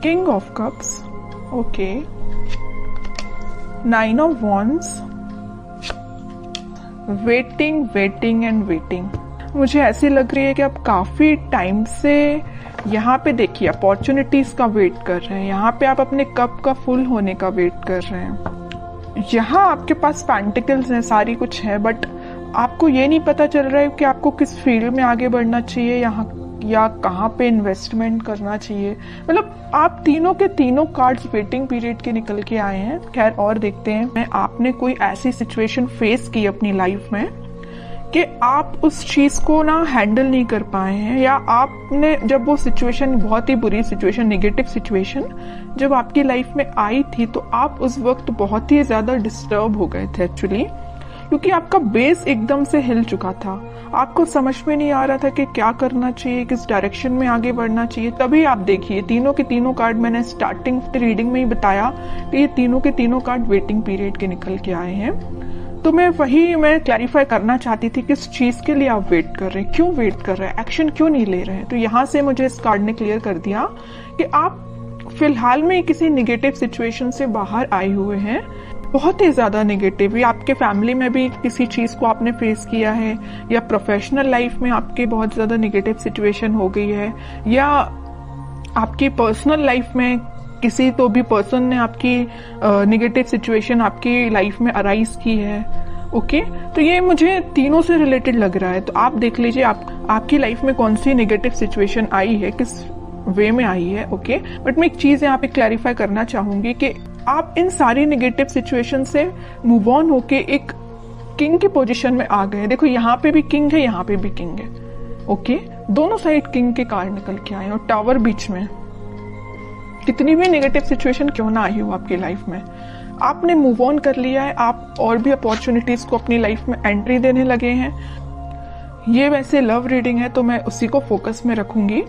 King of cups, okay, 9 of wands, waiting waiting and waiting. मुझे ऐसी लग रही है कि आप काफी टाइम से यहाँ पे देखिए अपॉर्चुनिटीज का वेट कर रहे हैं, यहाँ पे आप अपने कप का फुल होने का वेट कर रहे हैं। यहाँ आपके पास पेंटिकल्स हैं, सारी कुछ है, बट आपको ये नहीं पता चल रहा है कि आपको किस फील्ड में आगे बढ़ना चाहिए यहाँ या कहाँ पे इन्वेस्टमेंट करना चाहिए। मतलब आप तीनों के तीनों कार्ड्स वेटिंग पीरियड के निकल के आए हैं। खैर और देखते हैं, मैं आपने कोई ऐसी सिचुएशन फेस की अपनी लाइफ में कि आप उस चीज को ना हैंडल नहीं कर पाए हैं, या आपने जब वो सिचुएशन, बहुत ही बुरी सिचुएशन, नेगेटिव सिचुएशन जब आपकी लाइफ में आई थी, तो आप उस वक्त बहुत ही ज्यादा डिस्टर्ब हो गए थे एक्चुअली, क्योंकि आपका बेस एकदम से हिल चुका था। आपको समझ में नहीं आ रहा था कि क्या करना चाहिए, किस डायरेक्शन में आगे बढ़ना चाहिए। तभी आप देखिए तीनों के तीनों कार्ड, मैंने स्टार्टिंग रीडिंग में ही बताया कि ये तीनों के तीनों कार्ड वेटिंग पीरियड के निकल के आए हैं। तो मैं क्लैरिफाई करना चाहती थी किस चीज के लिए आप वेट कर रहे हैं, क्यों वेट कर रहे हैं, एक्शन क्यों नहीं ले रहे हैं। तो यहाँ से मुझे इस कार्ड ने क्लियर कर दिया कि आप फिलहाल में किसी निगेटिव सिचुएशन से बाहर आए हुए हैं, बहुत ही ज्यादा नेगेटिव। या आपके फैमिली में भी किसी चीज को आपने फेस किया है, या प्रोफेशनल लाइफ में आपके बहुत ज्यादा नेगेटिव सिचुएशन हो गई है, या आपकी पर्सनल लाइफ में किसी तो भी पर्सन ने आपकी नेगेटिव सिचुएशन आपकी लाइफ में अराइज की है। ओके, तो ये मुझे तीनों से रिलेटेड लग रहा है। तो आप देख लीजिए आपकी लाइफ में कौन सी नेगेटिव सिचुएशन आई है, किस वे में आई है। ओके, बट मैं एक चीज यहाँ पे क्लैरिफाई करना चाहूंगी कि आप इन सारी नेगेटिव सिचुएशन से मूव ऑन होके एक किंग की पोजीशन में आ गए। देखो यहाँ पे भी किंग है, यहाँ पे भी किंग है। ओके, दोनों साइड किंग के कार्ड निकल के आए और टावर बीच में। कितनी भी नेगेटिव सिचुएशन क्यों ना आई हो आपकी लाइफ में, आपने मूव ऑन कर लिया है। आप और भी अपॉर्चुनिटीज को अपनी लाइफ में एंट्री देने लगे हैं। ये वैसे लव रीडिंग है तो मैं उसी को फोकस में रखूंगी।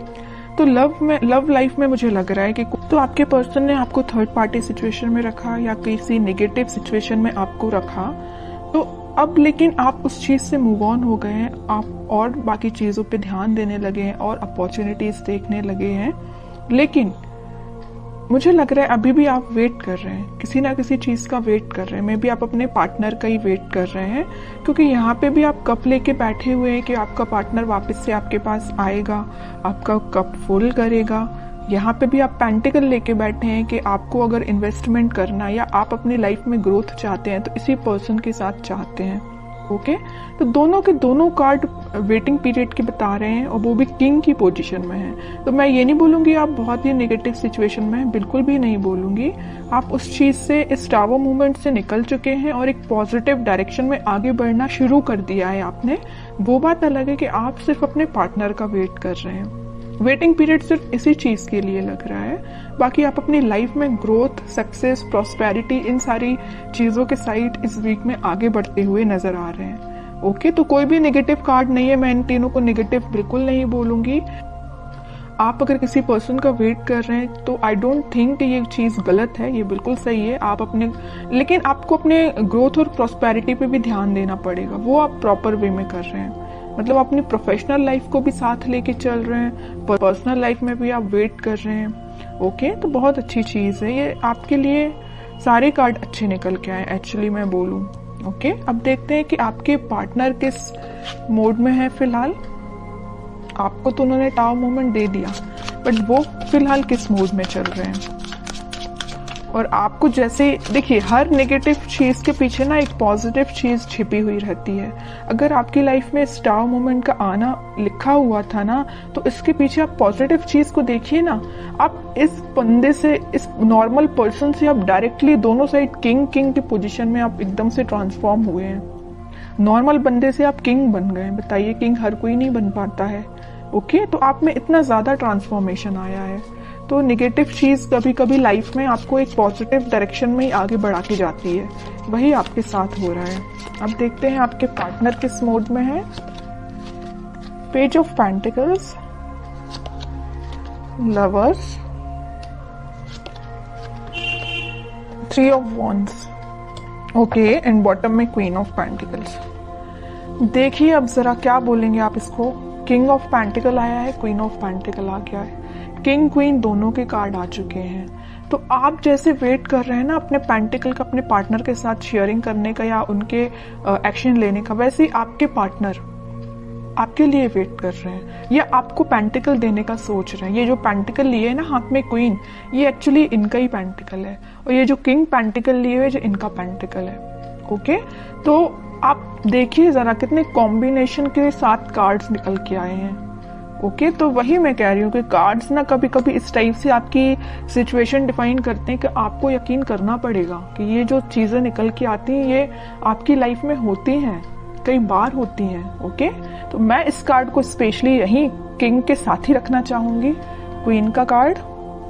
तो लव लाइफ में मुझे लग रहा है कि तो आपके पर्सन ने आपको थर्ड पार्टी सिचुएशन में रखा या किसी नेगेटिव सिचुएशन में आपको रखा, तो अब लेकिन आप उस चीज से मूव ऑन हो गए हैं। आप और बाकी चीजों पे ध्यान देने लगे हैं और अपॉर्चुनिटीज देखने लगे हैं। लेकिन मुझे लग रहा है अभी भी आप वेट कर रहे हैं, किसी ना किसी चीज का वेट कर रहे हैं। मे भी आप अपने पार्टनर का ही वेट कर रहे हैं, क्योंकि यहाँ पे भी आप कप लेके बैठे हुए हैं कि आपका पार्टनर वापस से आपके पास आएगा, आपका कप फुल करेगा। यहाँ पे भी आप पेंटिकल लेके बैठे हैं कि आपको अगर इन्वेस्टमेंट करना है या आप अपनी लाइफ में ग्रोथ चाहते हैं तो इसी पर्सन के साथ चाहते हैं। ओके, तो दोनों के दोनों कार्ड वेटिंग पीरियड के बता रहे हैं और वो भी किंग की पोजीशन में है। तो मैं ये नहीं बोलूंगी आप बहुत ही नेगेटिव सिचुएशन में हैं, बिल्कुल भी नहीं बोलूंगी। आप उस चीज से, इस टावर मूवमेंट से निकल चुके हैं और एक पॉजिटिव डायरेक्शन में आगे बढ़ना शुरू कर दिया है आपने। वो बात अलग है कि आप सिर्फ अपने पार्टनर का वेट कर रहे हैं। वेटिंग पीरियड सिर्फ इसी चीज के लिए लग रहा है। बाकी आप अपनी लाइफ में ग्रोथ, सक्सेस, प्रॉस्पेरिटी, इन सारी चीजों के साइड इस वीक में आगे बढ़ते हुए नजर आ रहे हैं। ओके, तो कोई भी नेगेटिव कार्ड नहीं है। मैं इन तीनों को नेगेटिव बिल्कुल नहीं बोलूंगी। आप अगर किसी पर्सन का वेट कर रहे हैं तो आई डोंट थिंक कि ये चीज गलत है, ये बिल्कुल सही है। आप अपने, लेकिन आपको अपने ग्रोथ और प्रॉस्पेरिटी पे भी ध्यान देना पड़ेगा। वो आप प्रॉपर वे में कर रहे हैं, मतलब अपनी प्रोफेशनल लाइफ को भी साथ लेके चल रहे हैं, पर्सनल लाइफ में भी आप वेट कर रहे हैं। ओके, तो बहुत अच्छी चीज है ये आपके लिए। सारे कार्ड अच्छे निकल के आए एक्चुअली मैं बोलूं। ओके, अब देखते हैं कि आपके पार्टनर किस मोड में है फिलहाल। आपको तो उन्होंने टावर मूवमेंट दे दिया, बट वो फिलहाल किस मोड में चल रहे हैं। और आपको जैसे देखिए, हर नेगेटिव चीज के पीछे ना एक पॉजिटिव चीज छिपी हुई रहती है। अगर आपकी लाइफ में स्टार मोमेंट का आना लिखा हुआ था ना, तो इसके पीछे आप पॉजिटिव चीज को देखिए ना। आप इस बंदे से, इस नॉर्मल पर्सन से आप डायरेक्टली दोनों साइड किंग की पोजीशन में आप एकदम से ट्रांसफॉर्म हुए हैं। नॉर्मल बंदे से आप किंग बन गए। बताइए, किंग हर कोई नहीं बन पाता है। ओके, तो आप में इतना ज्यादा ट्रांसफॉर्मेशन आया है। तो नेगेटिव चीज कभी कभी लाइफ में आपको एक पॉजिटिव डायरेक्शन में ही आगे बढ़ा के जाती है। वही आपके साथ हो रहा है। अब देखते हैं आपके पार्टनर किस मोड में है। Page of pentacles, lovers, 3 of wands, okay, and bottom में क्वीन ऑफ पेंटिकल्स। देखिए अब जरा क्या बोलेंगे आप इसको। किंग ऑफ पेंटिकल आया है, क्वीन ऑफ पेंटिकल आ गया है। किंग क्वीन दोनों के कार्ड आ चुके हैं। तो आप जैसे वेट कर रहे हैं ना अपने पेंटिकल का अपने पार्टनर के साथ शेयरिंग करने का या उनके एक्शन लेने का, वैसे ही आपके पार्टनर आपके लिए वेट कर रहे हैं या आपको पेंटिकल देने का सोच रहे हैं। ये जो पेंटिकल लिए है ना हाथ में क्वीन, ये एक्चुअली इनका ही पेंटिकल है, और ये जो किंग पेंटिकल लिए हुए जो इनका पेंटिकल है। ओके, तो आप देखिए जरा कितने कॉम्बिनेशन के साथ कार्ड्स निकल के आए हैं। ओके, तो वही मैं कह रही हूँ कि कार्ड्स ना कभी कभी इस टाइप से आपकी सिचुएशन डिफाइन करते हैं कि आपको यकीन करना पड़ेगा कि ये जो चीजें निकल के आती हैं ये आपकी लाइफ में होती हैं, कई बार होती हैं। ओके, तो मैं इस कार्ड को स्पेशली यही किंग के साथ ही रखना चाहूंगी, क्वीन का कार्ड।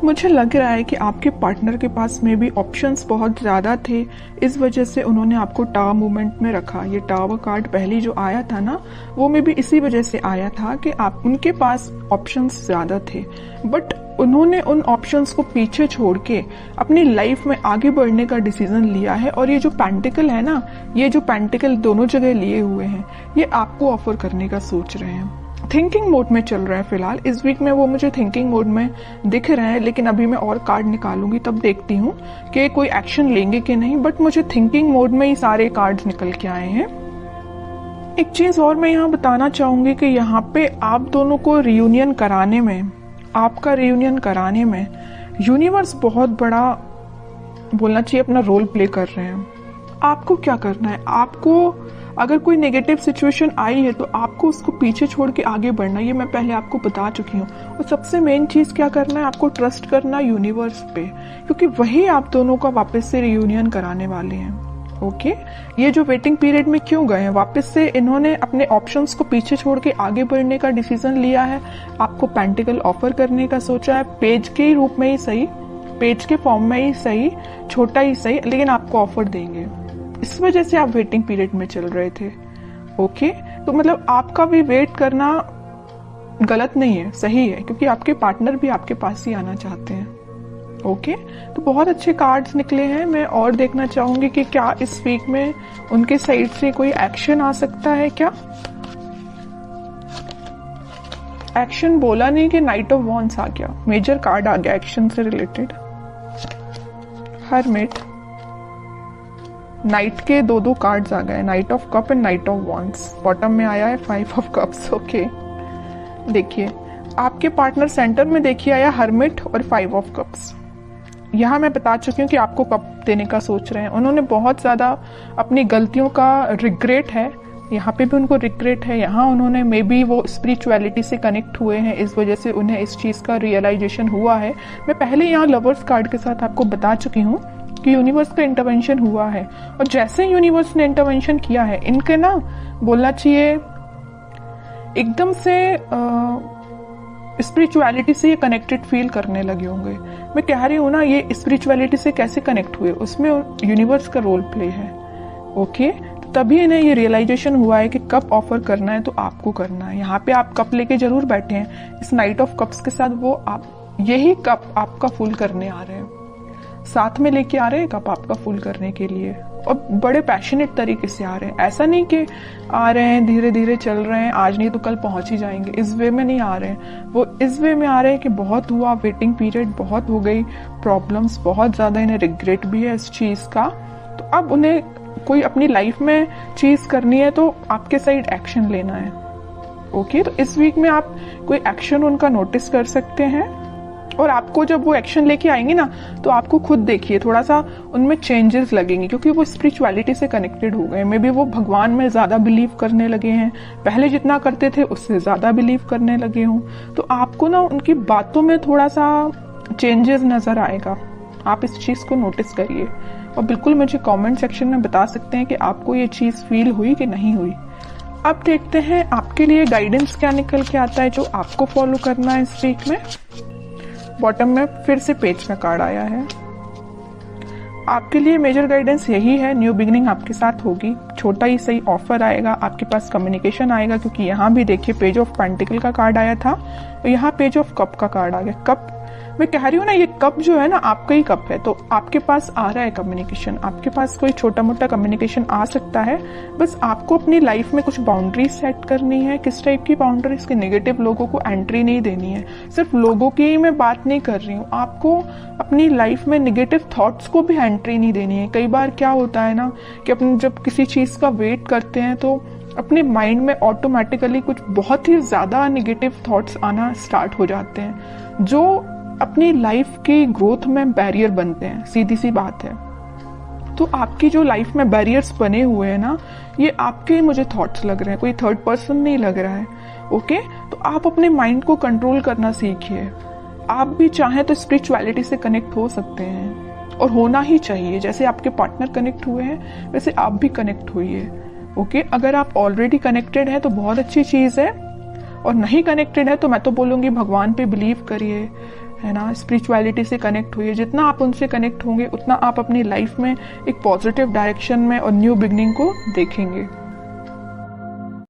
मुझे लग रहा है कि आपके पार्टनर के पास में भी ऑप्शंस बहुत ज्यादा थे, इस वजह से उन्होंने आपको टावर मूवमेंट में रखा। ये टावर कार्ड पहली जो आया था ना, वो में भी इसी वजह से आया था कि आप उनके पास ऑप्शंस ज्यादा थे, बट उन्होंने उन ऑप्शंस को पीछे छोड़ के अपनी लाइफ में आगे बढ़ने का डिसीजन लिया है। और ये जो पेंटिकल है ना, ये जो पेंटिकल दोनों जगह लिए हुए हैं, ये आपको ऑफर करने का सोच रहे हैं। थिंकिंग मोड में चल रहा है फिलहाल, इस वीक में वो मुझे थिंकिंग मोड में दिख रहे हैं, लेकिन अभी मैं और कार्ड निकालूंगी तब देखती हूँ कि कोई एक्शन लेंगे कि नहीं, बट मुझे थिंकिंग मोड में ही सारे कार्ड्स निकल के आए हैं। एक चीज और मैं यहाँ बताना चाहूंगी कि यहाँ पे आप दोनों को रियूनियन कराने में, आपका रियूनियन कराने में यूनिवर्स बहुत बड़ा बोलना चाहिए अपना रोल प्ले कर रहे हैं। आपको क्या करना है, आपको अगर कोई नेगेटिव सिचुएशन आई है तो आपको उसको पीछे छोड़ के आगे बढ़ना, ये मैं पहले आपको बता चुकी हूँ। और सबसे मेन चीज क्या करना है, आपको ट्रस्ट करना यूनिवर्स पे, क्योंकि वही आप दोनों का वापस से रियूनियन कराने वाले हैं। ओके, ये जो वेटिंग पीरियड में क्यों गए हैं, वापस से इन्होंने अपने ऑप्शंस को पीछे छोड़ के आगे बढ़ने का डिसीजन लिया है, आपको पेंटिकल ऑफर करने का सोचा है, पेज के रूप में ही सही, पेज के फॉर्म में ही सही, छोटा ही सही, लेकिन आपको ऑफर देंगे। इस वजह से आप वेटिंग पीरियड में चल रहे थे। ओके, तो मतलब आपका भी वेट करना गलत नहीं है, सही है, क्योंकि आपके पार्टनर भी आपके पास ही आना चाहते हैं। ओके, तो बहुत अच्छे कार्ड्स निकले हैं। मैं और देखना चाहूंगी कि क्या इस वीक में उनके साइड से कोई एक्शन आ सकता है। क्या एक्शन बोला नहीं कि नाइट ऑफ वॉन्ड्स आ गया, मेजर कार्ड आ गया एक्शन से रिलेटेड। हरमिट, नाइट के दो कार्ड्स आ गए, night of cup and night of wands. Bottom में आया है 5 ऑफ कप्स। ओके, देखिए आपके पार्टनर सेंटर में देखिए आया हरमिट और 5 ऑफ कप्स। यहाँ मैं बता चुकी हूँ कि आपको कप देने का सोच रहे हैं। उन्होंने बहुत ज्यादा अपनी गलतियों का रिग्रेट है, यहाँ पे भी उनको रिग्रेट है, यहाँ उन्होंने मे बी वो स्पिरिचुअलिटी से कनेक्ट हुए हैं, इस वजह से उन्हें इस चीज का रियलाइजेशन हुआ है। मैं पहले यहाँ लवर्स कार्ड के साथ आपको बता चुकी हूँ कि यूनिवर्स का इंटरवेंशन हुआ है, और जैसे यूनिवर्स ने इंटरवेंशन किया है, इनके ना बोलना चाहिए एकदम से स्पिरिचुअलिटी से ये कनेक्टेड फील करने लगे होंगे। मैं कह रही हूँ ना, ये स्पिरिचुअलिटी से कैसे कनेक्ट हुए, उसमें यूनिवर्स का रोल प्ले है। ओके, तो तभी इन्हें ये रियलाइजेशन हुआ है कि कप ऑफर करना है तो आपको करना है। यहाँ पे आप कप लेके जरूर बैठे हैं, इस नाइट ऑफ कप्स के साथ वो आप यही कप आपका फुल करने आ रहे हैं, साथ में लेके आ रहे हैं कप आपका फुल करने के लिए, और बड़े पैशनेट तरीके से आ रहे हैं। ऐसा नहीं कि आ रहे हैं धीरे धीरे चल रहे हैं, आज नहीं तो कल पहुंच ही जाएंगे, इस वे में नहीं आ रहे हैं। वो इस वे में आ रहे हैं कि बहुत हुआ, वेटिंग पीरियड बहुत हो गई, प्रॉब्लम्स बहुत ज्यादा, इन्हें रिग्रेट भी है इस चीज का। तो अब उन्हें कोई अपनी लाइफ में चीज करनी है तो आपके साइड एक्शन लेना है। ओके, तो इस वीक में आप कोई एक्शन उनका नोटिस कर सकते हैं, और आपको जब वो एक्शन लेके आएंगे ना, तो आपको खुद देखिए थोड़ा सा उनमें चेंजेस लगेंगे, क्योंकि वो स्पिरिचुअलिटी से कनेक्टेड हो गए। मे बी वो भगवान में ज्यादा बिलीव करने लगे हैं, पहले जितना करते थे उससे ज्यादा बिलीव करने लगे हों। तो आपको ना उनकी बातों में थोड़ा सा चेंजेस नजर आएगा, आप इस चीज को नोटिस करिए, और बिल्कुल मुझे कमेंट सेक्शन में बता सकते हैं कि आपको ये चीज फील हुई कि नहीं हुई। अब देखते हैं आपके लिए गाइडेंस क्या निकल के आता है जो आपको फॉलो करना है इस वीक में। बॉटम में फिर से पेज का कार्ड आया है। आपके लिए मेजर गाइडेंस यही है, न्यू बिगिनिंग आपके साथ होगी, छोटा ही सही ऑफर आएगा, आपके पास कम्युनिकेशन आएगा, क्योंकि यहाँ भी देखिए पेज ऑफ पेंटिकल का कार्ड आया था और यहाँ पेज ऑफ कप का कार्ड आ गया। कप मैं कह रही हूँ ना, ये कप जो है ना आपका ही कप है, तो आपके पास आ रहा है कम्युनिकेशन, आपके पास कोई छोटा मोटा कम्युनिकेशन आ सकता है। बस आपको अपनी लाइफ में कुछ बाउंड्रीज सेट करनी है। किस टाइप की बाउंड्रीज? के नेगेटिव लोगों को एंट्री नहीं देनी है। सिर्फ लोगों की ही मैं बात नहीं कर रही हूँ, आपको अपनी लाइफ में नेगेटिव थॉट्स को भी एंट्री नहीं देनी है। कई बार क्या होता है ना कि अपन जब किसी चीज का वेट करते हैं तो अपने माइंड में ऑटोमेटिकली कुछ बहुत ही ज्यादा नेगेटिव थॉट्स आना स्टार्ट हो जाते हैं, जो अपनी लाइफ की ग्रोथ में बैरियर बनते हैं। सीधी सी बात है। तो आपकी जो लाइफ में बैरियर्स बने हुए हैं ना, ये आपके मुझे थॉट्स लग रहे हैं, कोई थर्ड पर्सन नहीं लग रहा है। ओके, तो आप अपने माइंड को कंट्रोल करना सीखिए। आप भी चाहें तो स्पिरिचुअलिटी से कनेक्ट हो सकते हैं, और होना ही चाहिए। जैसे आपके पार्टनर कनेक्ट हुए हैं वैसे आप भी कनेक्ट होइए। ओके, अगर आप ऑलरेडी कनेक्टेड हैं तो बहुत अच्छी चीज है, और नहीं कनेक्टेड है तो मैं तो बोलूंगी भगवान पे बिलीव करिए, है ना, स्पिरिचुअलिटी से कनेक्ट हुई है। जितना आप उनसे कनेक्ट होंगे उतना आप अपनी लाइफ में एक पॉजिटिव डायरेक्शन में और न्यू बिगनिंग को देखेंगे।